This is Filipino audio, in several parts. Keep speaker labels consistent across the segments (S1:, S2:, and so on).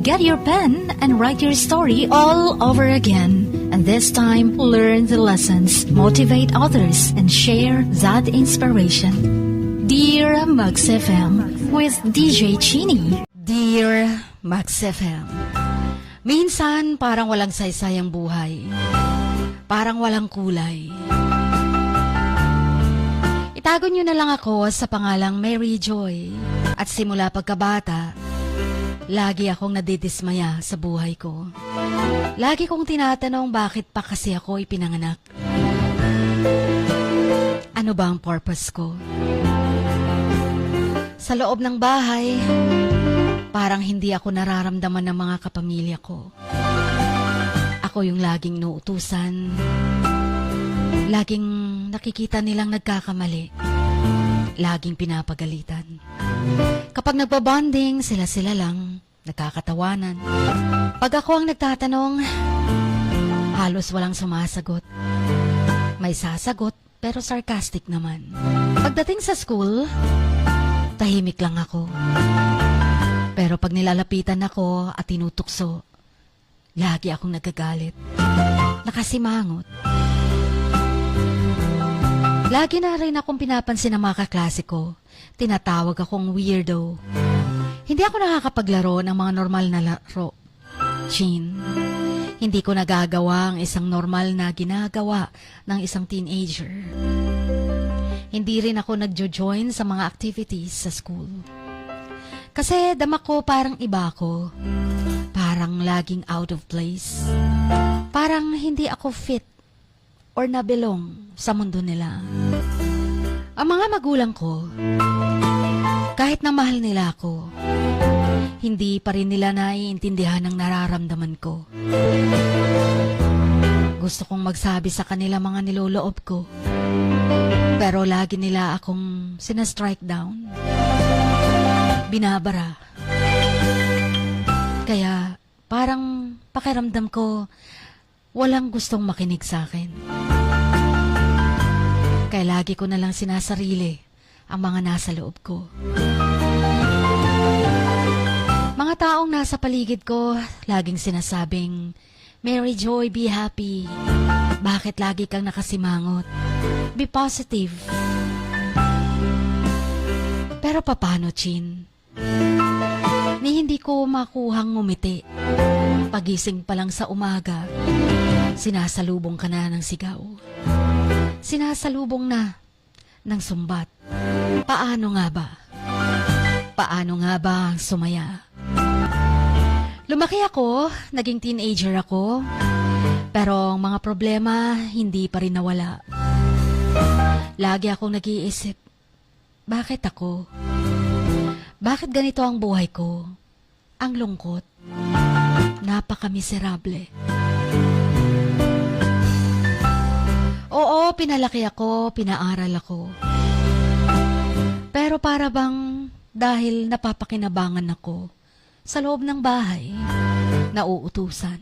S1: Get your pen and write your story all over again. And this time, learn the lessons, motivate others, and share that inspiration. Dear Max FM with DJ Chini.
S2: Dear Max FM, minsan parang walang saysay ang buhay. Parang walang kulay. Itago niyo na lang ako sa pangalang Mary Joy. At simula pagkabata, lagi akong nadidismaya sa buhay ko. Lagi kong tinatanong bakit pa kasi ako ipinanganak. Ano ba ang purpose ko? Sa loob ng bahay, parang hindi ako nararamdaman ng mga kapamilya ko. Ako yung laging nuutusan. Laging nakikita nilang nagkakamali. Laging pinapagalitan. Kapag nagbabonding, sila-sila lang, nagkakatawanan. Pag ako ang nagtatanong, halos walang sumasagot. May sasagot, pero sarcastic naman. Pagdating sa school, tahimik lang ako. Pero pag nilalapitan ako at tinutukso, lagi akong nagagalit. Nakasimangot. Lagi na rin akong pinapansin ng mga kaklase ko. Tinatawag akong weirdo. Hindi ako nakakapaglaro ng mga normal na laro. Chin, hindi ko nagagawa ang isang normal na ginagawa ng isang teenager. Hindi rin ako nagjo-join sa mga activities sa school. Kasi dama ko parang iba ako. Parang laging out of place. Parang hindi ako fit or nabilong sa mundo nila. Ang mga magulang ko, kahit na mahal nila ako, hindi pa rin nila naiintindihan ang nararamdaman ko. Gusto kong magsabi sa kanila mga niloloob ko, pero lagi nila akong sinastrike down. Binabara. Kaya parang pakiramdam ko walang gustong makinig sa akin. Kaya lagi ko na lang sinasarili ang mga nasa loob ko. Mga taong nasa paligid ko laging sinasabing, Mary Joy, be happy. Bakit lagi kang nakasimangot? Be positive. Pero paano, Chin? Ni hindi ko makuhang ngumiti. Pagising pa lang sa umaga, sinasalubong ka na ng sigaw. Sinasalubong na ng sumbat. Paano nga ba? Paano nga ba ang sumaya? Lumaki ako, naging teenager ako, pero ang mga problema hindi pa rin nawala. Lagi akong nag-iisip, bakit ako? Bakit ganito ang buhay ko? Ang lungkot. Napaka-miserable. Oo, pinalaki ako, pinaaral ako. Pero para bang dahil napapakinabangan ako sa loob ng bahay, nauutusan.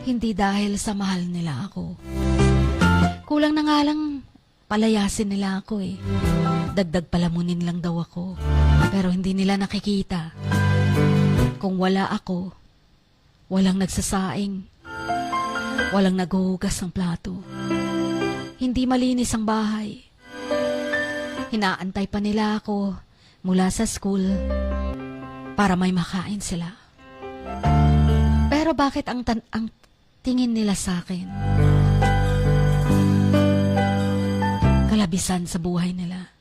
S2: Hindi dahil sa mahal nila ako. Kulang na nga lang, palayasin nila ako eh. Dagdag palamunin lang daw ako. Pero hindi nila nakikita. Kung wala ako, walang nagsasaing. Walang naghuhugas ng plato. Hindi malinis ang bahay. Hinaantay pa nila ako mula sa school para may makain sila. Pero bakit ang tingin nila sa akin? Kalabisan sa buhay nila.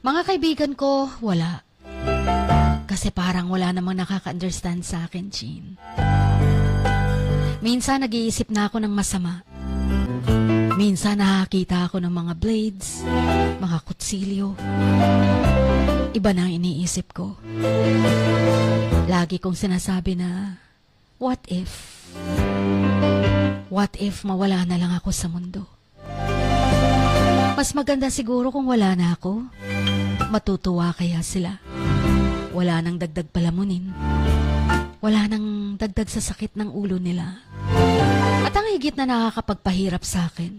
S2: Mga kaibigan ko, wala. Kasi parang wala namang nakaka-understand sa akin, Chin. Minsan nag-iisip na ako ng masama. Minsan nakakita ako ng mga blades, mga kutsilyo. Iba na ang iniisip ko. Lagi kong sinasabi na, what if? What if mawala na lang ako sa mundo? Mas maganda siguro kung wala na ako. Matutuwa kaya sila. Wala nang dagdag palamunin. Wala nang dagdag sa sakit ng ulo nila. At ang higit na nakakapagpahirap sa akin,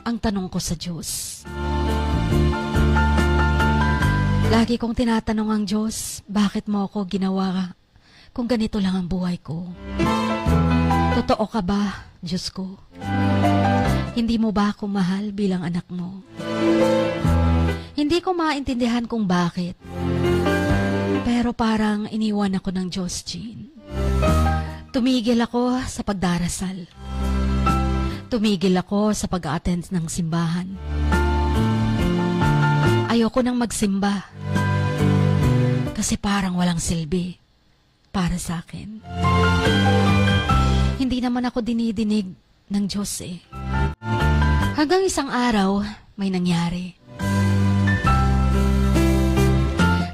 S2: ang tanong ko sa Diyos. Lagi kong tinatanong ang Diyos, bakit mo ako ginawa kung ganito lang ang buhay ko? Totoo ka ba, Diyos ko? Hindi mo ba ako mahal bilang anak mo? Hindi ko maintindihan kung bakit. Pero parang iniwan ako ng Diyos, Jean. Tumigil ako sa pagdarasal. Tumigil ako sa pag-attend ng simbahan. Ayoko nang magsimba. Kasi parang walang silbi para sa akin. Hindi naman ako dinidinig ng Diyos eh. Hanggang isang araw, may nangyari.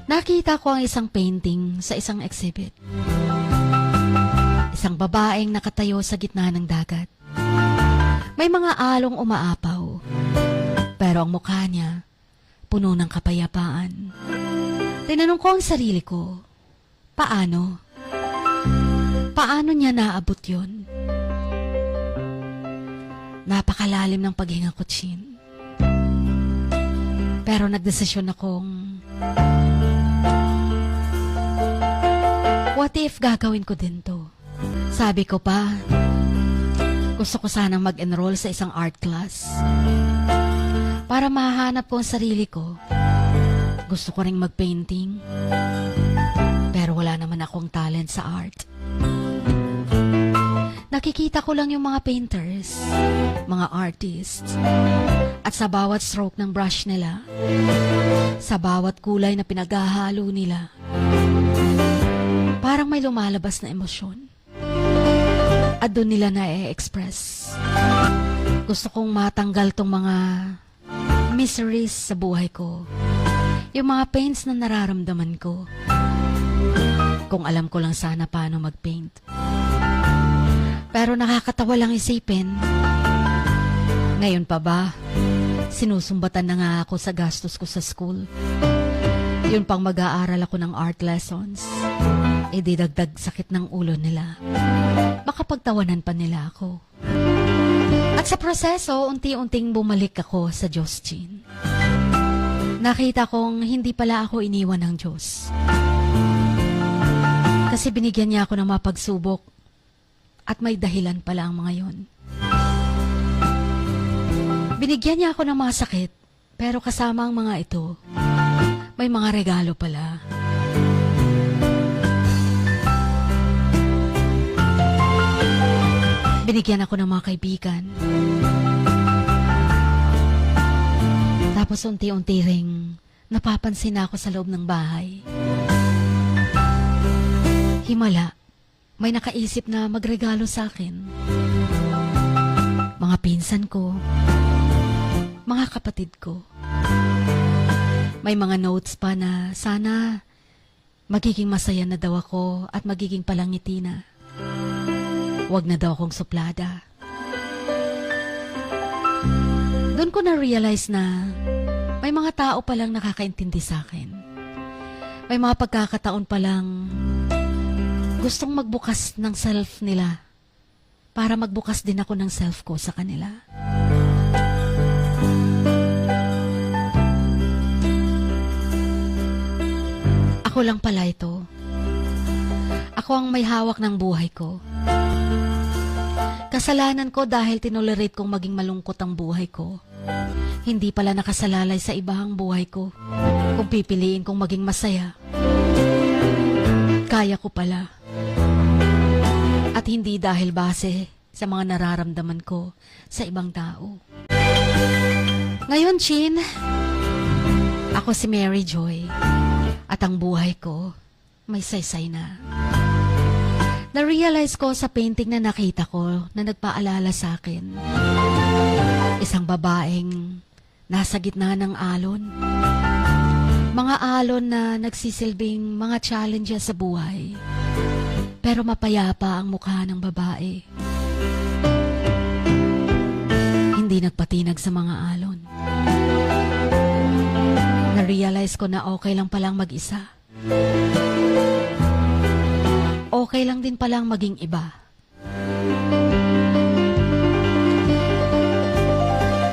S2: Nakita ko ang isang painting sa isang exhibit. Isang babaeng nakatayo sa gitna ng dagat. May mga along umaapaw. Pero ang mukha niya, puno ng kapayapaan. Tinanong ko ang sarili ko, paano? Paano niya naabot yun? Napakalalim ng paghinga ko, Chin. Pero nagdesisyon akong, what if gagawin ko din to? Sabi ko pa, gusto ko sanang mag-enroll sa isang art class. Para mahanap ko ang sarili ko. Gusto ko ring mag-painting. Pero wala naman akong talent sa art. Nakikita ko lang yung mga painters, mga artists. At sa bawat stroke ng brush nila, sa bawat kulay na pinaghahalo nila, parang may lumalabas na emosyon. At doon nila na-express. Gusto kong matanggal tong mga miseries sa buhay ko. Yung mga pains na nararamdaman ko. Kung alam ko lang sana paano mag-paint. Pero nakakatawa lang isipin. Ngayon pa ba, sinusumbatan na nga ako sa gastos ko sa school. Yun pang mag-aaral ako ng art lessons. E di dagdag sakit ng ulo nila. Baka pagtawanan pa nila ako. At sa proseso, unti-unting bumalik ako sa Diyos, Jean. Nakita kong hindi pala ako iniwan ng Diyos. Kasi binigyan niya ako ng mapagsubok at may dahilan pala ang mga yon. Binigyan niya ako ng mga sakit, pero kasama ang mga ito, may mga regalo pala. Binigyan ako ng mga kaibigan. Tapos unti-unti ring napapansin ako sa loob ng bahay. Himala, may nakaisip na magregalo sa akin. Mga pinsan ko, mga kapatid ko. May mga notes pa na sana magiging masaya na daw ako at magiging palangiti na. Huwag na daw akong suplada. Doon ko na-realize na may mga tao palang nakakaintindi sa akin. May mga pagkakataon palang gustong magbukas ng self nila para magbukas din ako ng self ko sa kanila. Ako lang pala ito. Ako ang may hawak ng buhay ko. Kasalanan ko dahil tinolerate kong maging malungkot ang buhay ko. Hindi pala nakasalalay sa iba ang buhay ko. Kung pipiliin kong maging masaya, kaya ko pala. At hindi dahil base sa mga nararamdaman ko sa ibang tao. Ngayon, Chin, ako si Mary Joy. At ang buhay ko, may saysay na. Na-realize ko sa painting na nakita ko na nagpaalala sa akin. Isang babaeng nasa gitna ng alon. Mga alon na nagsisilbing mga challenges sa buhay. Pero mapayapa ang mukha ng babae. Hindi nagpatinag sa mga alon. Na-realize ko na okay lang palang mag-isa. Okay lang din palang maging iba.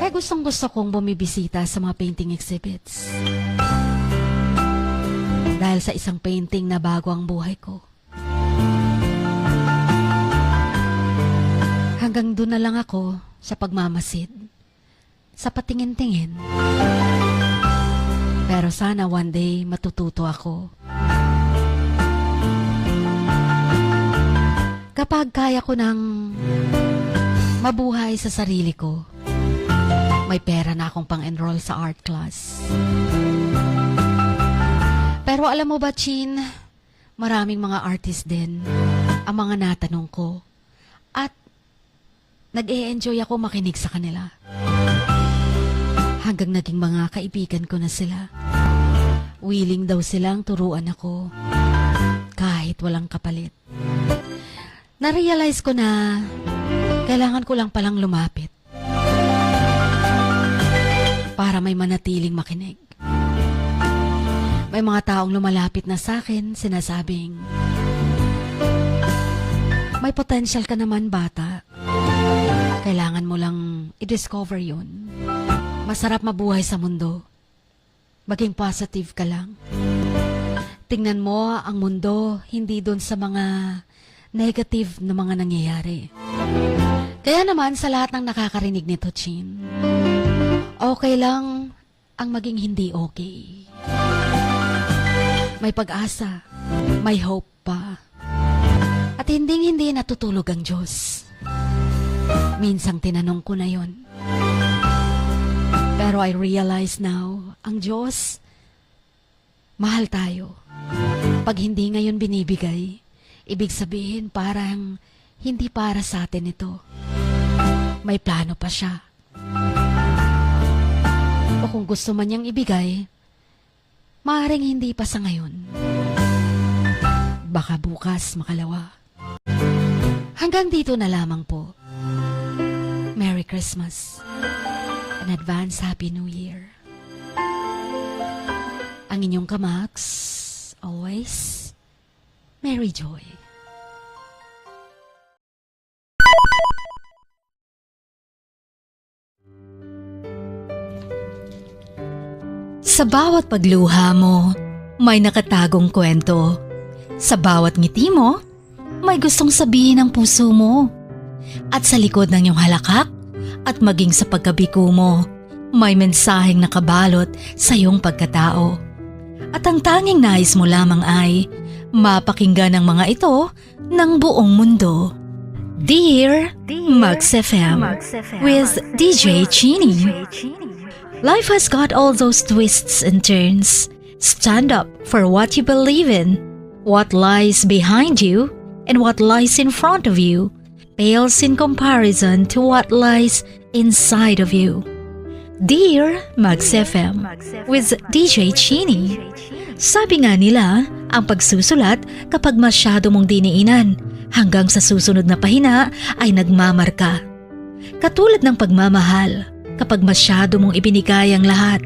S2: Kaya gustong-gusto kong bumibisita sa mga painting exhibits. dahil sa isang painting na bago ang buhay ko. Hanggang doon na lang ako sa pagmamasid, sa patingin-tingin. Pero sana one day matututo ako. Kapag kaya ko nang mabuhay sa sarili ko, may pera na akong pang-enroll sa art class. Pero alam mo ba, Chin, maraming mga artist din ang mga natanong ko at nag-e-enjoy ako makinig sa kanila. Hanggang naging mga kaibigan ko na sila. Willing daw silang turuan ako kahit walang kapalit. Na-realize ko na kailangan ko lang palang lumapit para may manatiling makinig. May mga taong lumalapit na sa akin, sinasabing, may potential ka naman, bata. Kailangan mo lang i-discover yun. Masarap mabuhay sa mundo. Maging positive ka lang. Tingnan mo ang mundo, hindi dun sa mga negative na mga nangyayari. Kaya naman sa lahat ng nakakarinig nito, Chin, okay lang ang maging hindi okay. May pag-asa, may hope pa. At hindi natutulog ang Diyos. Minsang tinanong ko na yon. Pero I realize now, ang Diyos, mahal tayo. Pag hindi ngayon binibigay, ibig sabihin parang hindi para sa atin ito. May plano pa siya. O kung gusto man niyang ibigay, maaaring hindi pa sa ngayon. Baka bukas makalawa. Hanggang dito na lamang po. Merry Christmas. An advance Happy New Year. Ang inyong kamax, always, Mary Joy. Sa bawat pagluha mo, may nakatagong kwento. Sa bawat ngiti mo, may gustong sabihin ang puso mo. At sa likod ng iyong halakak at maging sa pagkabiko mo, may mensaheng nakabalot sa iyong pagkatao. At ang tanging nais mo lamang ay mapakinggan ang mga ito ng buong mundo. Dear Max FM with DJ Chini. Life has got all those twists and turns. Stand up for what you believe in. What lies behind you and what lies in front of you pales in comparison to what lies inside of you. Dear Max FM with DJ Chini. Sabi nga nila, ang pagsusulat kapag masyado mong diniinan hanggang sa susunod na pahina ay nagmamarka. Katulad ng pagmamahal, kapag masyado mong ibinigay ang lahat,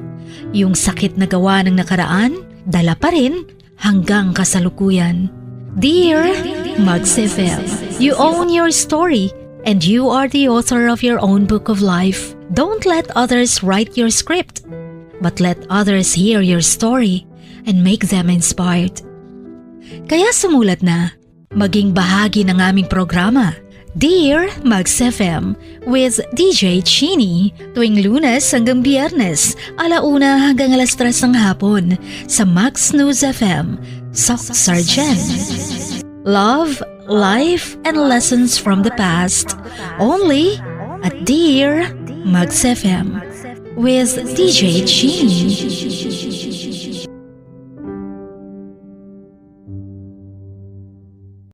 S2: yung sakit na gawa ng nakaraan, dala pa rin hanggang kasalukuyan. Dear Max FM, you own your story and you are the author of your own book of life. Don't let others write your script, but let others hear your story and make them inspired. Kaya sumulat na, maging bahagi ng aming programa, Dear Max FM with DJ Chini, tuwing Lunes hanggang Biyernes, 1:00 hanggang 3:00 ng hapon sa Max News FM, Sock Sargent. Love, life, and lessons from the past, only at Dear Max FM with DJ Chini.